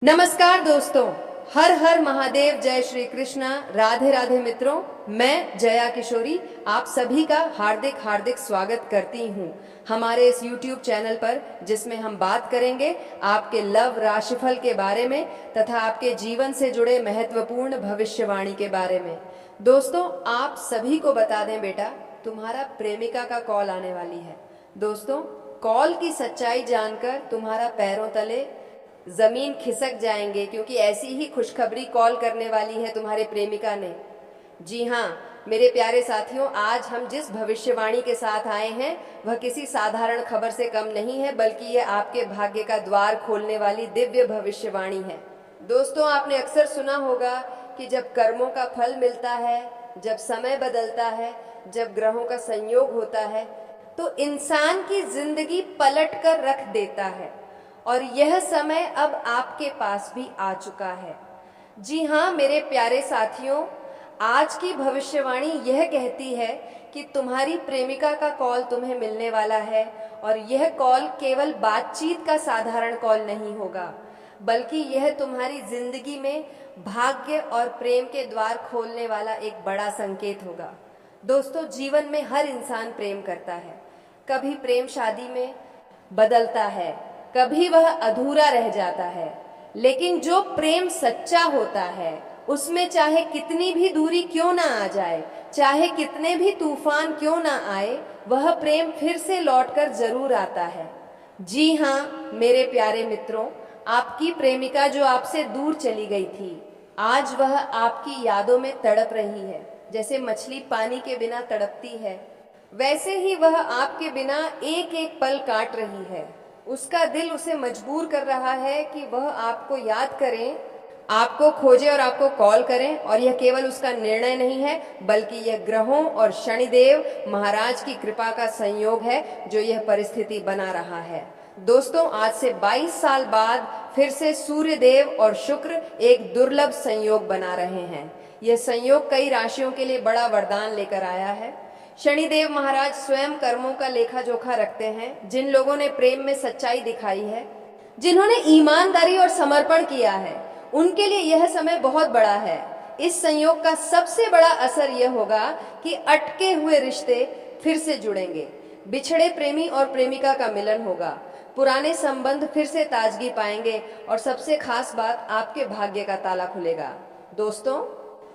नमस्कार दोस्तों, हर हर महादेव, जय श्री कृष्णा, राधे राधे मित्रों। मैं जया किशोरी आप सभी का हार्दिक हार्दिक स्वागत करती हूँ हमारे इस YouTube चैनल पर, जिसमें हम बात करेंगे आपके लव राशिफल के बारे में तथा आपके जीवन से जुड़े महत्वपूर्ण भविष्यवाणी के बारे में। दोस्तों, आप सभी को बता दें बेटा, तुम्हारा प्रेमिका का कॉल आने वाली है। दोस्तों, कॉल की सच्चाई जानकर तुम्हारा पैरों तले जमीन खिसक जाएंगे, क्योंकि ऐसी ही खुशखबरी कॉल करने वाली है तुम्हारे प्रेमिका ने। जी हाँ मेरे प्यारे साथियों, आज हम जिस भविष्यवाणी के साथ आए हैं वह किसी साधारण खबर से कम नहीं है, बल्कि यह आपके भाग्य का द्वार खोलने वाली दिव्य भविष्यवाणी है। दोस्तों, आपने अक्सर सुना होगा कि जब कर्मों का फल मिलता है, जब समय बदलता है, जब ग्रहों का संयोग होता है, तो इंसान की जिंदगी पलट कर रख देता है। और यह समय अब आपके पास भी आ चुका है। जी हाँ मेरे प्यारे साथियों, आज की भविष्यवाणी यह कहती है कि तुम्हारी प्रेमिका का कॉल तुम्हें मिलने वाला है। और यह कॉल केवल बातचीत का साधारण कॉल नहीं होगा, बल्कि यह तुम्हारी जिंदगी में भाग्य और प्रेम के द्वार खोलने वाला एक बड़ा संकेत होगा। दोस्तों, जीवन में हर इंसान प्रेम करता है। कभी प्रेम शादी में बदलता है, कभी वह अधूरा रह जाता है, लेकिन जो प्रेम सच्चा होता है उसमें चाहे कितनी भी दूरी क्यों ना आ जाए, चाहे कितने भी तूफान क्यों ना आए, वह प्रेम फिर से लौटकर जरूर आता है। जी हाँ मेरे प्यारे मित्रों, आपकी प्रेमिका जो आपसे दूर चली गई थी, आज वह आपकी यादों में तड़प रही है। जैसे मछली पानी के बिना तड़पती है, वैसे ही वह आपके बिना एक एक पल काट रही है। उसका दिल उसे मजबूर कर रहा है कि वह आपको याद करें, आपको खोजे और आपको कॉल करें। और यह केवल उसका निर्णय नहीं है, बल्कि यह ग्रहों और शनिदेव महाराज की कृपा का संयोग है जो यह परिस्थिति बना रहा है। दोस्तों, आज से 22 साल बाद फिर से सूर्य देव और शुक्र एक दुर्लभ संयोग बना रहे हैं। यह संयोग कई राशियों के लिए बड़ा वरदान लेकर आया है। शनिदेव महाराज स्वयं कर्मों का लेखा जोखा रखते हैं। जिन लोगों ने प्रेम में सच्चाई दिखाई है, जिन्होंने ईमानदारी और समर्पण किया है, उनके लिए यह समय बहुत बड़ा है। इस संयोग का सबसे बड़ा असर यह होगा कि अटके हुए रिश्ते फिर से जुड़ेंगे, बिछड़े प्रेमी और प्रेमिका का मिलन होगा, पुराने संबंध फिर से ताजगी पाएंगे और सबसे खास बात, आपके भाग्य का ताला खुलेगा। दोस्तों,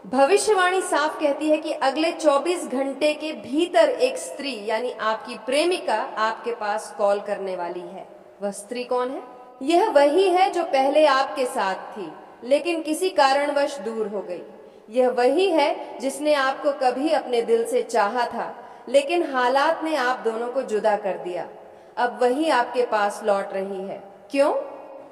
भविष्यवाणी साफ कहती है कि अगले 24 घंटे के भीतर एक स्त्री यानी आपकी प्रेमिका आपके पास कॉल करने वाली है। वह स्त्री कौन है? यह वही है जो पहले आपके साथ थी, लेकिन किसी कारणवश दूर हो गई। यह वही है जिसने आपको कभी अपने दिल से चाहा था, लेकिन हालात ने आप दोनों को जुदा कर दिया। अब वही आपके पास लौट रही है। क्यों?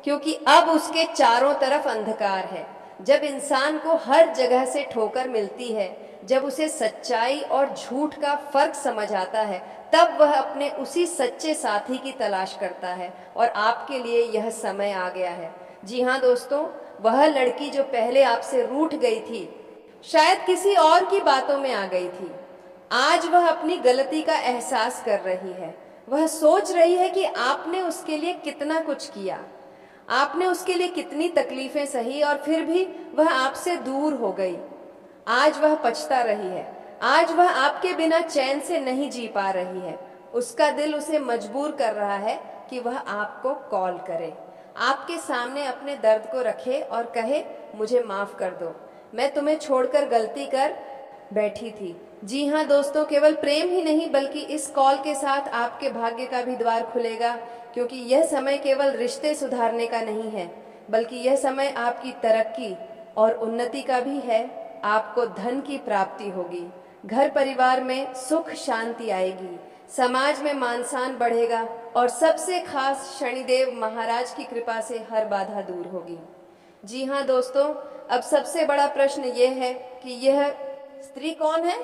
क्योंकि अब उसके चारों तरफ अंधकार है। जब इंसान को हर जगह से ठोकर मिलती है, जब उसे सच्चाई और झूठ का फर्क समझ आता है, तब वह अपने उसी सच्चे साथी की तलाश करता है। और आपके लिए यह समय आ गया है। जी हाँ दोस्तों, वह लड़की जो पहले आपसे रूठ गई थी, शायद किसी और की बातों में आ गई थी, आज वह अपनी गलती का एहसास कर रही है। वह सोच रही है कि आपने उसके लिए कितना कुछ किया, आपने उसके लिए कितनी तकलीफें सही, और फिर भी वह आपसे दूर हो गई। आज वह पछता रही है। आज वह आपके बिना चैन से नहीं जी पा रही है। उसका दिल उसे मजबूर कर रहा है कि वह आपको कॉल करे, आपके सामने अपने दर्द को रखे और कहे, मुझे माफ कर दो, मैं तुम्हें छोड़कर गलती कर बैठी थी। जी हाँ दोस्तों, केवल प्रेम ही नहीं, बल्कि इस कॉल के साथ आपके भाग्य का भी द्वार खुलेगा। क्योंकि यह समय केवल रिश्ते सुधारने का नहीं है, बल्कि यह समय आपकी तरक्की और उन्नति का भी है। आपको धन की प्राप्ति होगी, घर परिवार में सुख शांति आएगी, समाज में मान सम्मान बढ़ेगा, और सबसे खास शनिदेव महाराज की कृपा से हर बाधा दूर होगी। जी हाँ दोस्तों, अब सबसे बड़ा प्रश्न यह है कि यह स्त्री कौन है?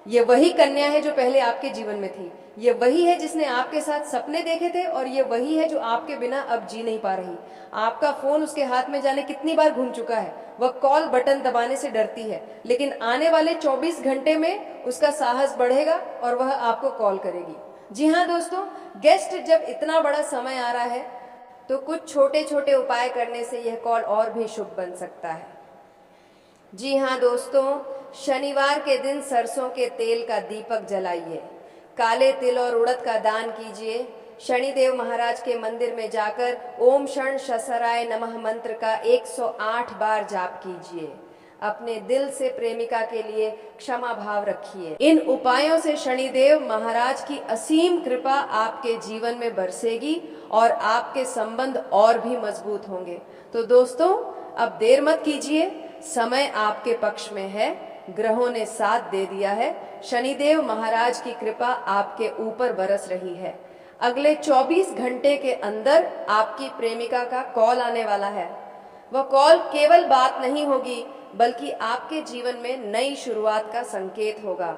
ये वही कन्या है जो पहले आपके जीवन में थी। ये वही है जिसने आपके साथ सपने देखे थे, और ये वही है जो आपके बिना अब जी नहीं पा रही। आपका फोन उसके हाथ में जाने कितनी बार घूम चुका है। वह कॉल बटन दबाने से डरती है, लेकिन आने वाले 24 घंटे में उसका साहस बढ़ेगा और वह आपको कॉल करेगी। जी हाँ दोस्तों, गेस्ट जब इतना बड़ा समय आ रहा है, तो कुछ छोटे छोटे उपाय करने से यह कॉल और भी शुभ बन सकता है। जी हाँ दोस्तों, शनिवार के दिन सरसों के तेल का दीपक जलाइए, काले तिल और उड़द का दान कीजिए, शनिदेव महाराज के मंदिर में जाकर ओम शण शसराय नमः मंत्र का 108 बार जाप कीजिए। अपने दिल से प्रेमिका के लिए क्षमा भाव रखिए। इन उपायों से शनिदेव महाराज की असीम कृपा आपके जीवन में बरसेगी और आपके संबंध और भी मजबूत होंगे। तो दोस्तों, अब देर मत कीजिए, समय आपके पक्ष में है, ग्रहों ने साथ दे दिया है, शनिदेव महाराज की कृपा आपके ऊपर बरस रही है। अगले 24 घंटे के अंदर आपकी प्रेमिका का कॉल आने वाला है। वह कॉल केवल बात नहीं होगी, बल्कि आपके जीवन में नई शुरुआत का संकेत होगा।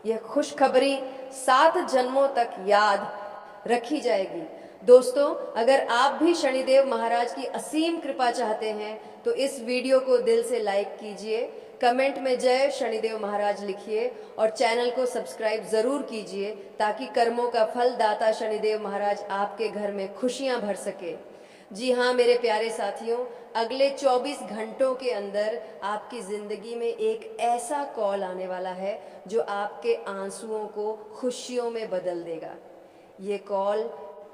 यह खुशखबरी 7 जन्मों तक याद रखी जाएगी। दोस्तों, अगर आप भी शनिदेव महाराज की असीम कृपा चाहते हैं तो इस वीडियो को दिल से लाइक कीजिए, कमेंट में जय शनिदेव महाराज लिखिए और चैनल को सब्सक्राइब जरूर कीजिए ताकि कर्मों का फल दाता शनिदेव महाराज आपके घर में खुशियां भर सके। जी हाँ मेरे प्यारे साथियों, अगले 24 घंटों के अंदर आपकी जिंदगी में एक ऐसा कॉल आने वाला है जो आपके आंसुओं को खुशियों में बदल देगा। ये कॉल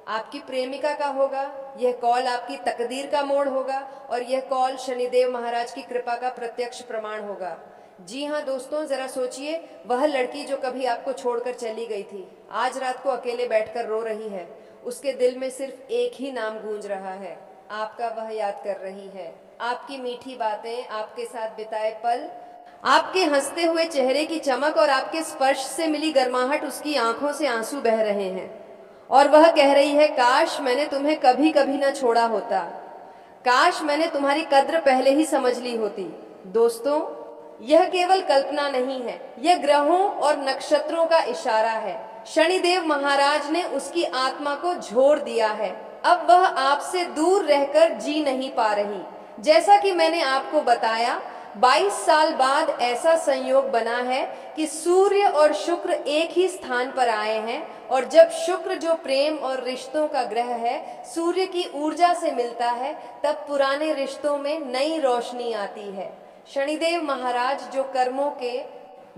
आपकी प्रेमिका का होगा, यह कॉल आपकी तकदीर का मोड़ होगा और यह कॉल शनिदेव महाराज की कृपा का प्रत्यक्ष प्रमाण होगा। जी हाँ दोस्तों, जरा सोचिए, वह लड़की जो कभी आपको छोड़कर चली गई थी, आज रात को अकेले बैठकर रो रही है। उसके दिल में सिर्फ एक ही नाम गूंज रहा है, आपका वह याद कर रही है। आपकी मीठी बातें, आपके साथ बिताए पल, आपके हंसते हुए चेहरे की चमक और आपके स्पर्श से मिली गर्माहट, उसकी आंखों से आंसू बह रहे हैं और वह कह रही है, काश मैंने तुम्हें कभी कभी ना छोड़ा होता, काश मैंने तुम्हारी कद्र पहले ही समझ ली होती। दोस्तों, यह केवल कल्पना नहीं है, यह ग्रहों और नक्षत्रों का इशारा है। शनिदेव महाराज ने उसकी आत्मा को झोर दिया है। अब वह आपसे दूर रहकर जी नहीं पा रही। जैसा कि मैंने आपको बताया, 22 साल बाद ऐसा संयोग बना है कि सूर्य और शुक्र एक ही स्थान पर आए हैं और जब शुक्र जो प्रेम और रिश्तों का ग्रह है सूर्य की ऊर्जा से मिलता है, तब पुराने रिश्तों में नई रोशनी आती है। शनिदेव महाराज जो कर्मों के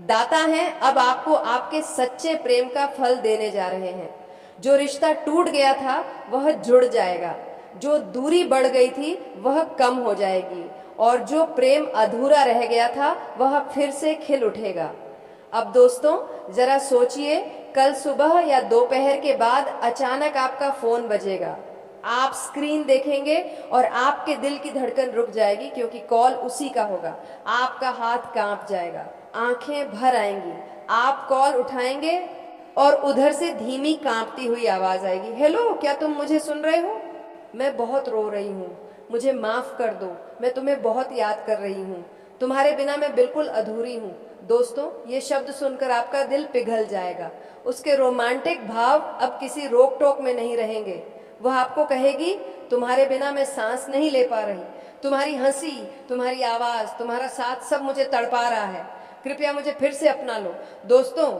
दाता हैं, अब आपको आपके सच्चे प्रेम का फल देने जा रहे हैं। जो रिश्ता टूट गया था वह जुड़ जाएगा, जो दूरी बढ़ गई थी वह कम हो जाएगी और जो प्रेम अधूरा रह गया था वह फिर से खिल उठेगा। अब दोस्तों, जरा सोचिए, कल सुबह या दोपहर के बाद अचानक आपका फोन बजेगा, आप स्क्रीन देखेंगे और आपके दिल की धड़कन रुक जाएगी क्योंकि कॉल उसी का होगा। आपका हाथ कांप जाएगा, आंखें भर आएंगी, आप कॉल उठाएंगे और उधर से धीमी कांपती हुई आवाज आएगी, हेलो, क्या तुम मुझे सुन रहे हो? मैं बहुत रो रही हूँ, मुझे माफ कर दो, मैं तुम्हें बहुत याद कर रही हूँ, तुम्हारे बिना मैं बिल्कुल अधूरी हूँ। दोस्तों, ये शब्द सुनकर आपका दिल पिघल जाएगा। उसके रोमांटिक भाव अब किसी रोक टोक में नहीं रहेंगे। वह आपको कहेगी, तुम्हारे बिना मैं सांस नहीं ले पा रही, तुम्हारी हंसी, तुम्हारी आवाज, तुम्हारा साथ सब मुझे तड़पा रहा है, कृपया मुझे फिर से अपना लो। दोस्तों,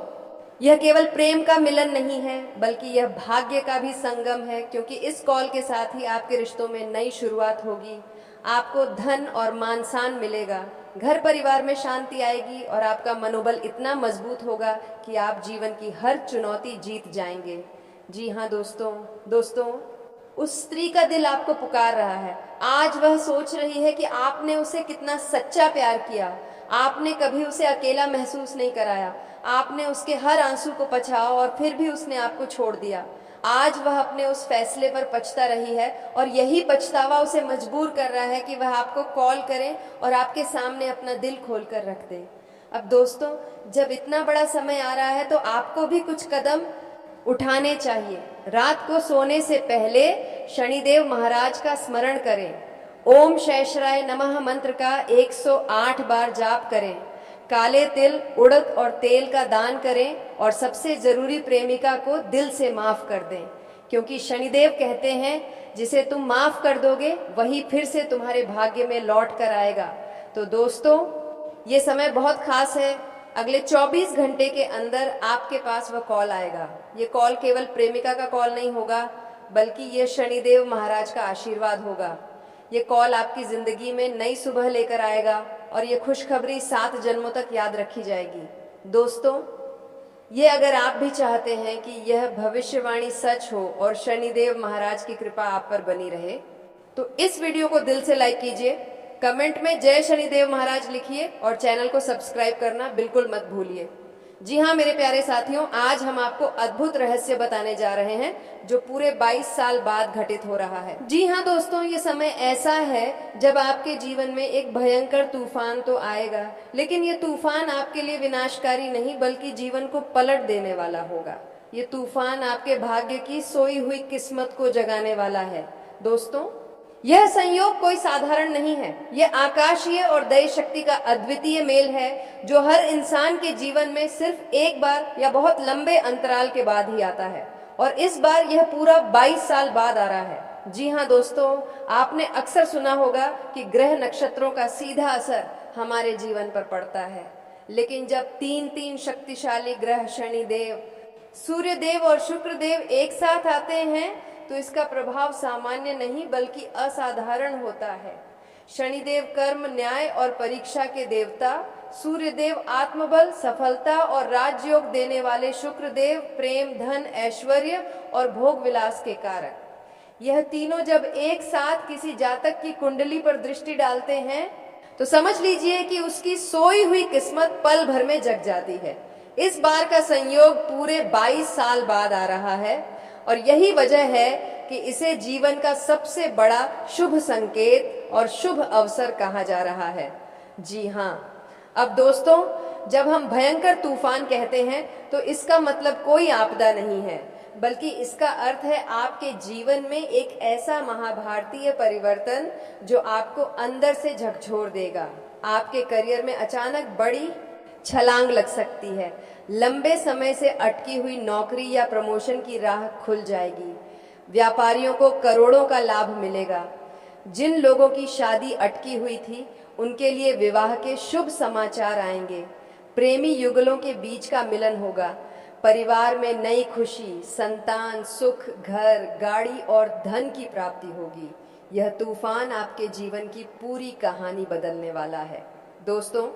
यह केवल प्रेम का मिलन नहीं है, बल्कि यह भाग्य का भी संगम है, क्योंकि इस कॉल के साथ ही आपके रिश्तों में नई शुरुआत होगी। आपको धन और मान सम्मान मिलेगा, घर परिवार में शांति आएगी और आपका मनोबल इतना मजबूत होगा कि आप जीवन की हर चुनौती जीत जाएंगे। जी हाँ दोस्तों, उस स्त्री का दिल आपको पुकार रहा है। आज वह सोच रही है कि आपने उसे कितना सच्चा प्यार किया, आपने कभी उसे अकेला महसूस नहीं कराया, आपने उसके हर आंसू को पछाआ और फिर भी उसने आपको छोड़ दिया। आज वह अपने उस फैसले पर पछता रही है और यही पछतावा उसे मजबूर कर रहा है कि वह आपको कॉल करे और आपके सामने अपना दिल खोल कर रख दे। अब दोस्तों, जब इतना बड़ा समय आ रहा है तो आपको भी कुछ कदम उठाने चाहिए। रात को सोने से पहले शनिदेव महाराज का स्मरण करें, ओम शैशराय नमः मंत्र का 108 बार जाप करें, काले तिल, उड़द और तेल का दान करें और सबसे जरूरी प्रेमिका को दिल से माफ कर दें, क्योंकि शनिदेव कहते हैं जिसे तुम माफ कर दोगे वही फिर से तुम्हारे भाग्य में लौट कर आएगा। तो दोस्तों, ये समय बहुत खास है। अगले 24 घंटे के अंदर आपके पास वह कॉल आएगा। ये कॉल केवल प्रेमिका का कॉल नहीं होगा, बल्कि ये शनिदेव महाराज का आशीर्वाद होगा। ये कॉल आपकी जिंदगी में नई सुबह लेकर आएगा और ये खुशखबरी 7 जन्मों तक याद रखी जाएगी। दोस्तों, ये अगर आप भी चाहते हैं कि यह भविष्यवाणी सच हो और शनिदेव महाराज की कृपा आप पर बनी रहे, तो इस वीडियो को दिल से लाइक कीजिए, कमेंट में जय शनिदेव महाराज लिखिए और चैनल को सब्सक्राइब करना बिल्कुल मत भूलिए। जी हाँ मेरे प्यारे साथियों, आज हम आपको अद्भुत रहस्य बताने जा रहे हैं जो पूरे 22 साल बाद घटित हो रहा है। जी हाँ दोस्तों, ये समय ऐसा है जब आपके जीवन में एक भयंकर तूफान तो आएगा, लेकिन ये तूफान आपके लिए विनाशकारी नहीं बल्कि जीवन को पलट देने वाला होगा। ये तूफान आपके भाग्य की सोई हुई किस्मत को जगाने वाला है। दोस्तों, यह संयोग कोई साधारण नहीं है। यह आकाशीय और दैव शक्ति का अद्वितीय मेल है जो हर इंसान के जीवन में सिर्फ एक बार या बहुत लंबे अंतराल के बाद ही आता है, और इस बार यह पूरा 22 साल बाद आ रहा है। जी हाँ दोस्तों, आपने अक्सर सुना होगा कि ग्रह नक्षत्रों का सीधा असर हमारे जीवन पर पड़ता है, लेकिन जब तीन शक्तिशाली ग्रह शनिदेव, सूर्यदेव और शुक्रदेव एक साथ आते हैं तो इसका प्रभाव सामान्य नहीं बल्कि असाधारण होता है। शनिदेव कर्म, न्याय और परीक्षा के देवता, सूर्यदेव आत्मबल, सफलता और राजयोग देने वाले, शुक्रदेव प्रेम, धन, ऐश्वर्य और भोग विलास के कारक। यह तीनों जब एक साथ किसी जातक की कुंडली पर दृष्टि डालते हैं तो समझ लीजिए कि उसकी सोई हुई किस्मत पल भर में जग जाती है। इस बार का संयोग पूरे 22 साल बाद आ रहा है और यही वजह है कि इसे जीवन का सबसे बड़ा शुभ संकेत और शुभ अवसर कहा जा रहा है। जी हाँ, अब दोस्तों, जब हम भयंकर तूफान कहते हैं तो इसका मतलब कोई आपदा नहीं है, बल्कि इसका अर्थ है आपके जीवन में एक ऐसा महाभारतीय परिवर्तन जो आपको अंदर से झकझोर देगा। आपके करियर में अचानक बड़ी छलांग लग सकती है। लंबे समय से अटकी हुई नौकरी या प्रमोशन की राह खुल जाएगी। व्यापारियों को करोड़ों का लाभ मिलेगा। जिन लोगों की शादी अटकी हुई थी उनके लिए विवाह के शुभ समाचार आएंगे। प्रेमी युगलों के बीच का मिलन होगा। परिवार में नई खुशी, संतान, सुख, घर, गाड़ी और धन की प्राप्ति होगी। यह तूफान आपके जीवन की पूरी कहानी बदलने वाला है। दोस्तों,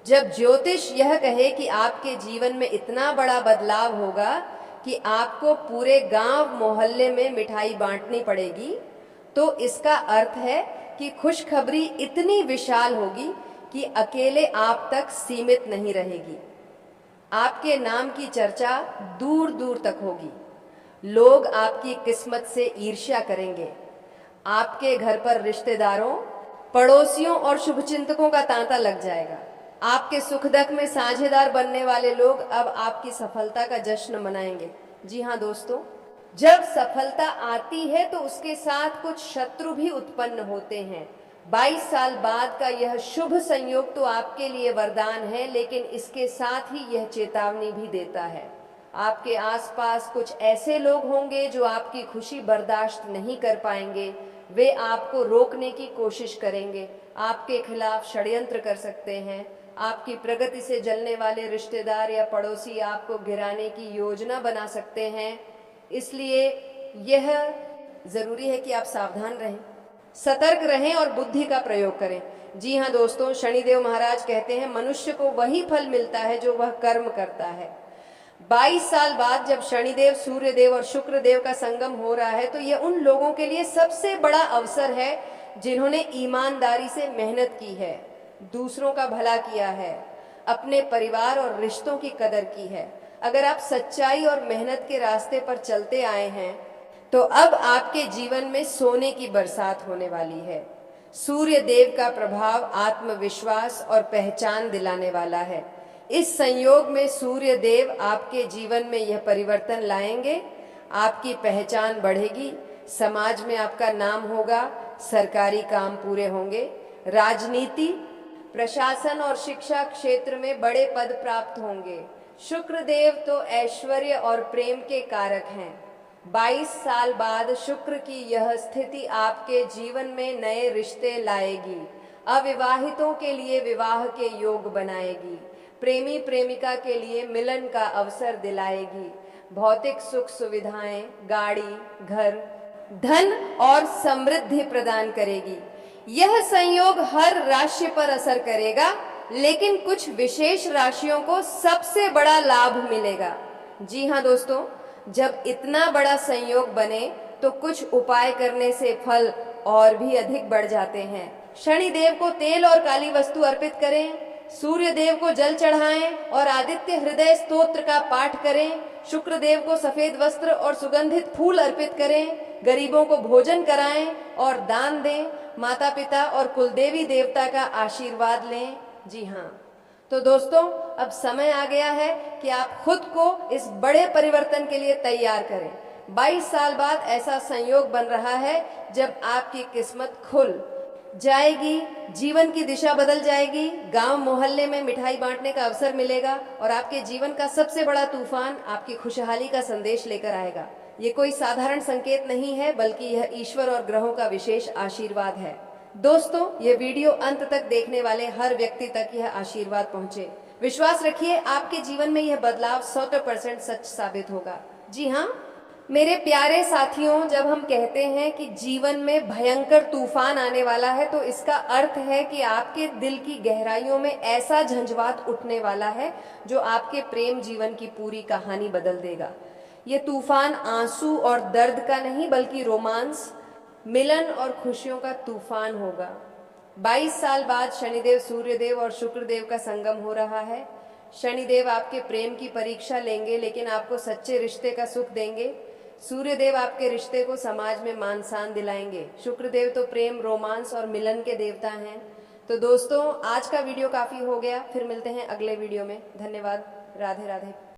जब ज्योतिष यह कहे कि आपके जीवन में इतना बड़ा बदलाव होगा कि आपको पूरे गांव मोहल्ले में मिठाई बांटनी पड़ेगी, तो इसका अर्थ है कि खुशखबरी इतनी विशाल होगी कि अकेले आप तक सीमित नहीं रहेगी। आपके नाम की चर्चा दूर दूर तक होगी। लोग आपकी किस्मत से ईर्ष्या करेंगे। आपके घर पर रिश्तेदारों, पड़ोसियों और शुभचिंतकों का तांता लग जाएगा। आपके सुख दुख में साझेदार बनने वाले लोग अब आपकी सफलता का जश्न मनाएंगे। जी हाँ दोस्तों, जब सफलता आती है तो उसके साथ कुछ शत्रु भी उत्पन्न होते हैं। 22 साल बाद का यह शुभ संयोग तो आपके लिए वरदान है, लेकिन इसके साथ ही यह चेतावनी भी देता है। आपके आसपास कुछ ऐसे लोग होंगे जो आपकी खुशी बर्दाश्त नहीं कर पाएंगे। वे आपको रोकने की कोशिश करेंगे, आपके खिलाफ षड्यंत्र कर सकते हैं। आपकी प्रगति से जलने वाले रिश्तेदार या पड़ोसी आपको गिराने की योजना बना सकते हैं। इसलिए यह जरूरी है कि आप सावधान रहें, सतर्क रहें और बुद्धि का प्रयोग करें। जी हाँ दोस्तों, शनिदेव महाराज कहते हैं मनुष्य को वही फल मिलता है जो वह कर्म करता है। 22 साल बाद जब शनिदेव, सूर्यदेव और शुक्रदेव का संगम हो रहा है तो यह उन लोगों के लिए सबसे बड़ा अवसर है जिन्होंने ईमानदारी से मेहनत की है, दूसरों का भला किया है, अपने परिवार और रिश्तों की कदर की है। अगर आप सच्चाई और मेहनत के रास्ते पर चलते आए हैं तो अब आपके जीवन में सोने की बरसात होने वाली है। सूर्य देव का प्रभाव आत्मविश्वास और पहचान दिलाने वाला है। इस संयोग में सूर्य देव आपके जीवन में यह परिवर्तन लाएंगे। आपकी पहचान बढ़ेगी, समाज में आपका नाम होगा, सरकारी काम पूरे होंगे, राजनीति, प्रशासन और शिक्षा क्षेत्र में बड़े पद प्राप्त होंगे। शुक्र देव तो ऐश्वर्य और प्रेम के कारक हैं। 22 साल बाद शुक्र की यह स्थिति आपके जीवन में नए रिश्ते लाएगी, अविवाहितों के लिए विवाह के योग बनाएगी, प्रेमी प्रेमिका के लिए मिलन का अवसर दिलाएगी। भौतिक सुख सुविधाएं, गाड़ी, घर, धन और समृद्धि प्रदान करेगी। यह संयोग हर राशि पर असर करेगा, लेकिन कुछ विशेष राशियों को सबसे बड़ा लाभ मिलेगा। जी हाँ दोस्तों, जब इतना बड़ा संयोग बने तो कुछ उपाय करने से फल और भी अधिक बढ़ जाते हैं। शनि देव को तेल और काली वस्तु अर्पित करें, सूर्य देव को जल चढ़ाएं और आदित्य हृदय स्तोत्र का पाठ करें। शुक्र देव को सफेद वस्त्र और सुगंधित फूल अर्पित करें, गरीबों को भोजन कराएं और दान दें, माता पिता और कुलदेवी देवता का आशीर्वाद लें। जी हाँ, तो दोस्तों अब समय आ गया है कि आप खुद को इस बड़े परिवर्तन के लिए तैयार करें। 22 साल बाद ऐसा संयोग बन रहा है जब आपकी किस्मत खुल जाएगी, जीवन की दिशा बदल जाएगी, गांव मोहल्ले में मिठाई बांटने का अवसर मिलेगा और आपके जीवन का सबसे बड़ा तूफान आपकी खुशहाली का संदेश लेकर आएगा। ये कोई साधारण संकेत नहीं है, बल्कि यह ईश्वर और ग्रहों का विशेष आशीर्वाद है। दोस्तों, ये वीडियो अंत तक देखने वाले हर व्यक्ति तक यह आशीर्वाद पहुंचे। विश्वास रखिए, आपके जीवन में यह बदलाव 100% सच साबित होगा। जी हाँ मेरे प्यारे साथियों, जब हम कहते हैं कि जीवन में भयंकर तूफान आने वाला है, तो इसका अर्थ है कि आपके दिल की गहराइयों में ऐसा झंझावात उठने वाला है जो आपके प्रेम जीवन की पूरी कहानी बदल देगा। ये तूफान आंसू और दर्द का नहीं, बल्कि रोमांस, मिलन और खुशियों का तूफान होगा। 22 साल बाद शनिदेव, सूर्यदेव और शुक्रदेव का संगम हो रहा है। शनिदेव आपके प्रेम की परीक्षा लेंगे, लेकिन आपको सच्चे रिश्ते का सुख देंगे। सूर्यदेव आपके रिश्ते को समाज में मान सम्मान दिलाएंगे। शुक्रदेव तो प्रेम, रोमांस और मिलन के देवता हैं। तो दोस्तों, आज का वीडियो काफी हो गया, फिर मिलते हैं अगले वीडियो में। धन्यवाद। राधे राधे।